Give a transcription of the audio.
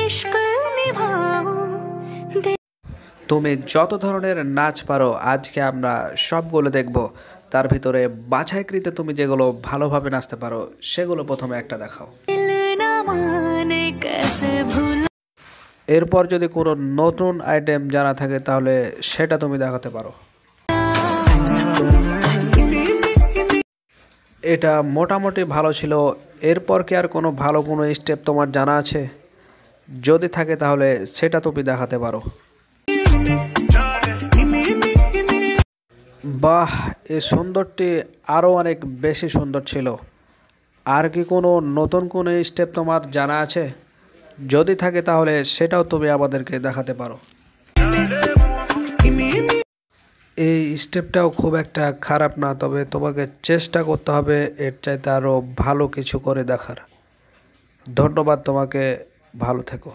इश्क निभाओ। তুমি যত ধরনের নাচ পারো আজকে আমরা সবগুলো দেখব। তার ভিতরে বাছাইকৃত তুমি যেগুলো ভালোভাবে নাচতে পারো সেগুলো প্রথমে একটা দেখাও। दिल ना माने कैसे भूला। এরপর যদি কোনো নতুন আইটেম জানা থাকে তাহলে সেটা তুমি দেখাতে পারো। এটা মোটামুটি ভালো ছিল। এরপর কি আর কোনো ভালো কোনো স্টেপ তোমার জানা আছে? যদি থাকে তাহলে সেটা তুমি দেখাতে পারো। বাহ, এই সুন্দরটি আরও অনেক বেশি সুন্দর ছিল। আর কি কোনো নতুন কোনো স্টেপ তোমার জানা আছে? যদি থাকে তাহলে সেটাও তুমি আমাদেরকে দেখাতে পারো। এই স্টেপটাও খুব একটা খারাপ না, তবে তোমাকে চেষ্টা করতে হবে এর চাইতে আরও ভালো কিছু করে দেখার। ধন্যবাদ তোমাকে, ভালো থেকো।